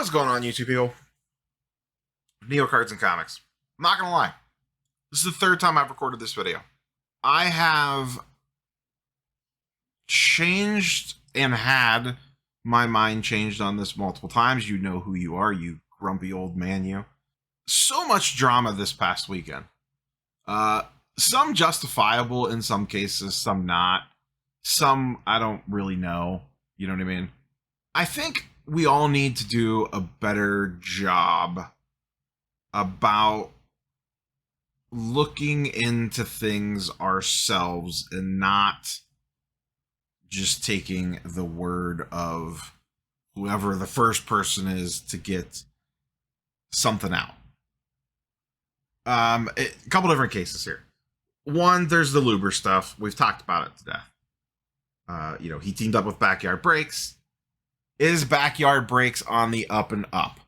What's going on, YouTube people? Neo Cards and Comics. I'm not gonna lie. This is the third time I've recorded this video. I have changed and had my mind changed on this multiple times. You know who you are, you grumpy old man, you. So much drama this past weekend. Some justifiable in some cases, some not. Some I don't really know. You know what I mean? I think we all need to do a better job about looking into things ourselves and not just taking the word of whoever the first person is to get something out. A couple different cases here. One, there's the Luber stuff. We've talked about it to death. He teamed up with Backyard Breaks. Is Backyard Breaks on the up and up?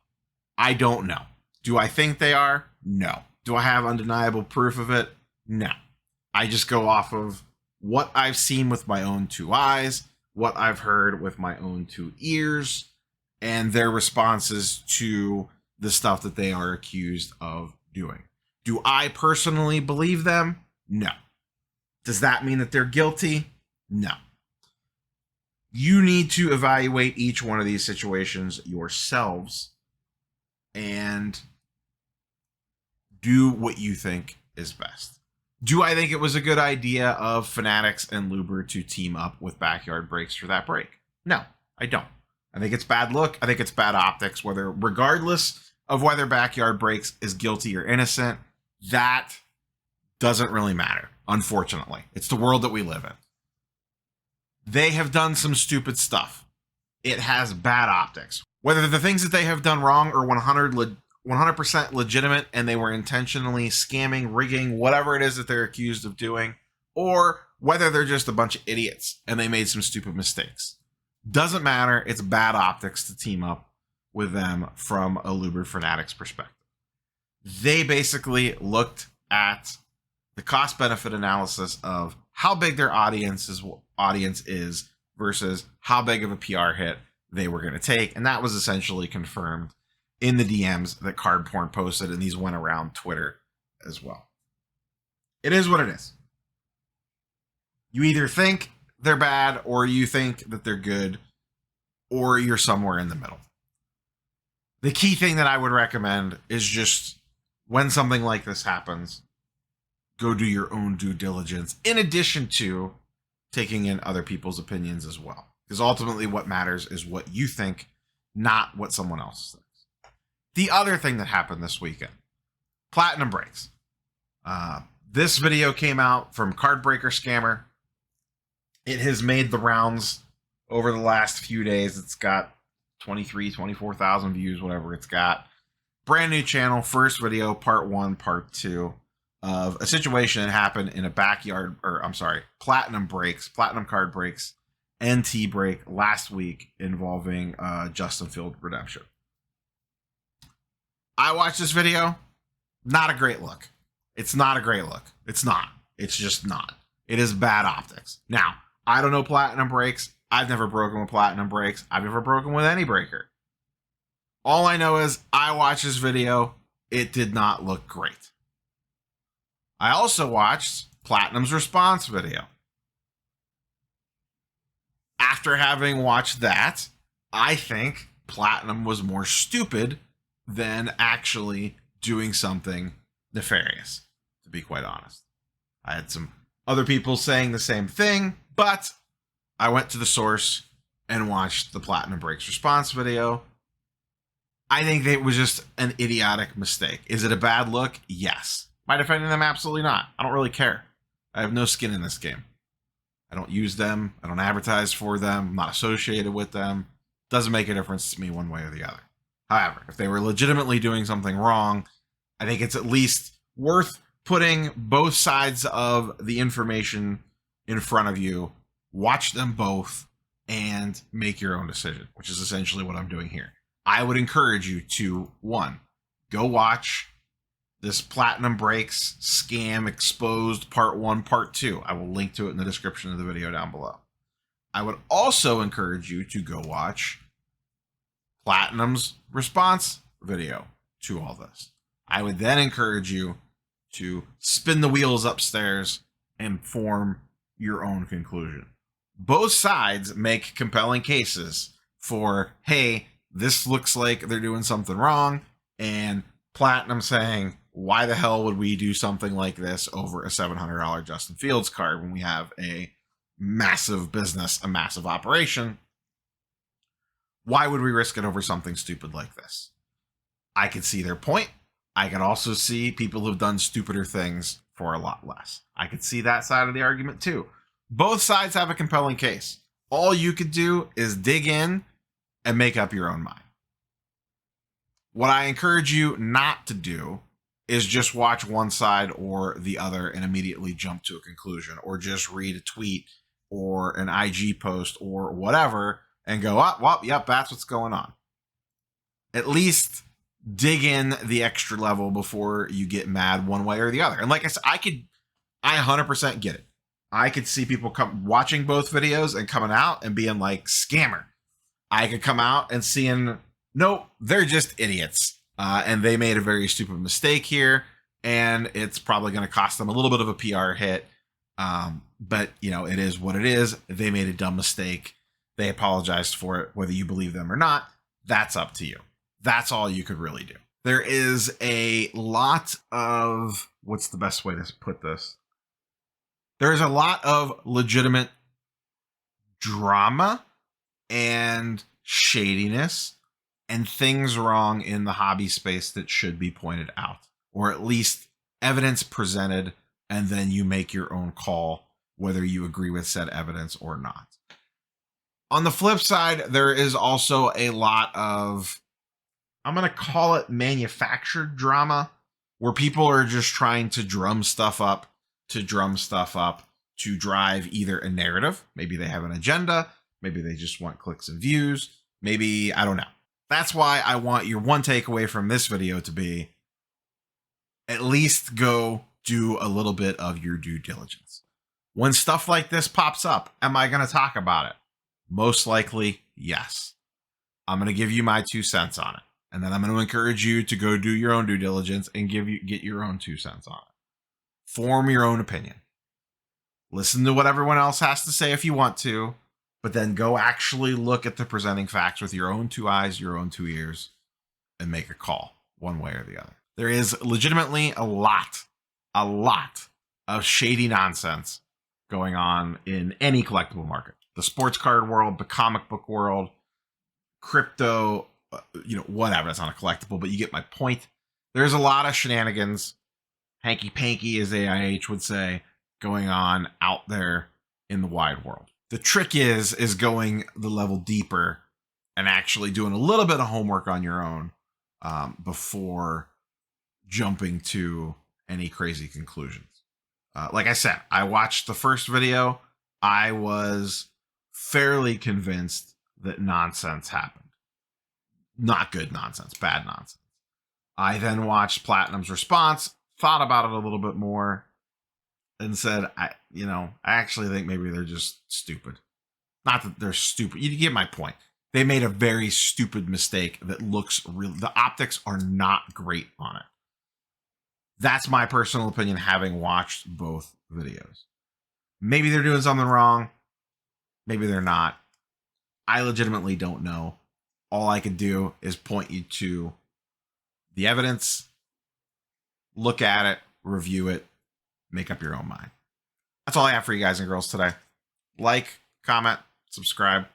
I don't know. Do I think they are? No. Do I have undeniable proof of it? No. I just go off of what I've seen with my own two eyes, what I've heard with my own two ears, and their responses to the stuff that they are accused of doing. Do I personally believe them? No. Does that mean that they're guilty? No. You need to evaluate each one of these situations yourselves and do what you think is best. Do I think it was a good idea of Fanatics and Luber to team up with Backyard Breaks for that break? No, I don't. I think it's bad look. I think it's bad optics, regardless of whether Backyard Breaks is guilty or innocent. That doesn't really matter, unfortunately. It's the world that we live in. They have done some stupid stuff. It has bad optics. Whether the things that they have done wrong are 100% legitimate and they were intentionally scamming, rigging, whatever it is that they're accused of doing, or whether they're just a bunch of idiots and they made some stupid mistakes. Doesn't matter. It's bad optics to team up with them from a Luber Fanatics perspective. They basically looked at the cost-benefit analysis of how big their audience is versus how big of a PR hit they were going to take. And that was essentially confirmed in the DMs that Card Porn posted, and these went around Twitter as well. It is what it is. You either think they're bad, or you think that they're good, or you're somewhere in the middle. The key thing that I would recommend is just when something like this happens, go do your own due diligence, in addition to taking in other people's opinions as well. Because ultimately what matters is what you think, not what someone else thinks. The other thing that happened this weekend, Platinum Breaks. This video came out from Cardbreaker Scammer. It has made the rounds over the last few days. It's got 24,000 views, whatever it's got. Brand new channel, first video, part 1, part 2. Of a situation that happened in a Platinum Card Breaks NT break last week involving Justin Field redemption. I watched this video. Not a great look. It's not a great look. It's not. It's just not. It is bad optics. Now, I don't know Platinum Breaks. I've never broken with Platinum Breaks. I've never broken with any breaker. All I know is I watched this video. It did not look great. I also watched Platinum's response video. After having watched that, I think Platinum was more stupid than actually doing something nefarious, to be quite honest. I had some other people saying the same thing, but I went to the source and watched the Platinum Breaks response video. I think it was just an idiotic mistake. Is it a bad look? Yes. Am I defending them? Absolutely not. I don't really care. I have no skin in this game. I don't use them. I don't advertise for them. I'm not associated with them. Doesn't make a difference to me one way or the other. However, if they were legitimately doing something wrong, I think it's at least worth putting both sides of the information in front of you, watch them both, and make your own decision, which is essentially what I'm doing here. I would encourage you to, 1, go watch this Platinum Breaks Scam Exposed Part 1, Part 2. I will link to it in the description of the video down below. I would also encourage you to go watch Platinum's response video to all this. I would then encourage you to spin the wheels upstairs and form your own conclusion. Both sides make compelling cases for, hey, this looks like they're doing something wrong, and Platinum saying, why the hell would we do something like this over a $700 Justin Fields card when we have a massive business, a massive operation? Why would we risk it over something stupid like this? I could see their point. I can also see people who've done stupider things for a lot less. I could see that side of the argument too. Both sides have a compelling case. All you could do is dig in and make up your own mind. What I encourage you not to do is just watch one side or the other and immediately jump to a conclusion, or just read a tweet or an IG post or whatever and go, oh, well, yep, that's what's going on. At least dig in the extra level before you get mad one way or the other. And like I said, I 100% get it. I could see people come watching both videos and coming out and being like, scammer. I could come out and seeing, nope, they're just idiots. And they made a very stupid mistake here, and it's probably going to cost them a little bit of a PR hit. But, you know, it is what it is. They made a dumb mistake. They apologized for it. Whether you believe them or not, that's up to you. That's all you could really do. There is a lot of, what's the best way to put this? There is a lot of legitimate drama and shadiness and things wrong in the hobby space that should be pointed out, or at least evidence presented, and then you make your own call whether you agree with said evidence or not. On the flip side, there is also a lot of, I'm going to call it manufactured drama, where people are just trying to drum stuff up to drive either a narrative. Maybe they have an agenda. Maybe they just want clicks and views. Maybe, I don't know. That's why I want your one takeaway from this video to be, at least go do a little bit of your due diligence. When stuff like this pops up, am I going to talk about it? Most likely, yes. I'm going to give you my 2 cents on it. And then I'm going to encourage you to go do your own due diligence and get your own 2 cents on it. Form your own opinion. Listen to what everyone else has to say if you want to, but then go actually look at the presenting facts with your own 2 eyes, your own 2 ears, and make a call one way or the other. There is legitimately a lot of shady nonsense going on in any collectible market. The sports card world, the comic book world, crypto, whatever. That's not a collectible, but you get my point. There's a lot of shenanigans, hanky-panky, as AIH would say, going on out there in the wide world. The trick is going the level deeper and actually doing a little bit of homework on your own before jumping to any crazy conclusions. Like I said, I watched the first video. I was fairly convinced that nonsense happened. Not good nonsense, bad nonsense. I then watched Platinum's response, thought about it a little bit more, and said, I actually think maybe they're just stupid. Not that they're stupid. You get my point. They made a very stupid mistake that looks real. The optics are not great on it. That's my personal opinion, having watched both videos. Maybe they're doing something wrong. Maybe they're not. I legitimately don't know. All I could do is point you to the evidence, look at it, review it, make up your own mind. That's all I have for you guys and girls today. Like, comment, subscribe,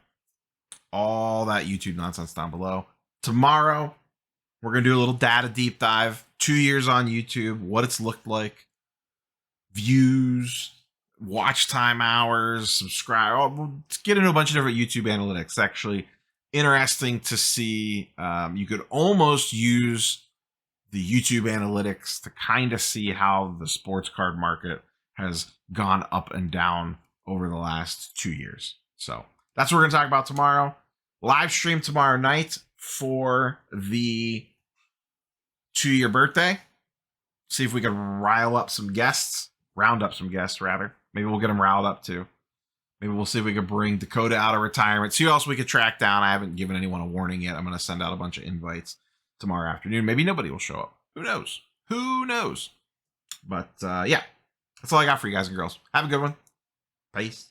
all that YouTube nonsense down below. Tomorrow, we're going to do a little data deep dive. 2 years on YouTube, what it's looked like, views, watch time hours, subscribe. We'll get into a bunch of different YouTube analytics. Actually, interesting to see. You could almost use the YouTube analytics to kind of see how the sports card market has gone up and down over the last 2 years. So that's what we're going to talk about tomorrow. Live stream tomorrow night for the 2-year birthday. See if we can round up some guests rather. Maybe we'll get them riled up too. Maybe we'll see if we can bring Dakota out of retirement. See who else we could track down. I haven't given anyone a warning yet. I'm going to send out a bunch of invites tomorrow afternoon. Maybe nobody will show up. Who knows? Who knows? But yeah, that's all I got for you guys and girls. Have a good one. Peace.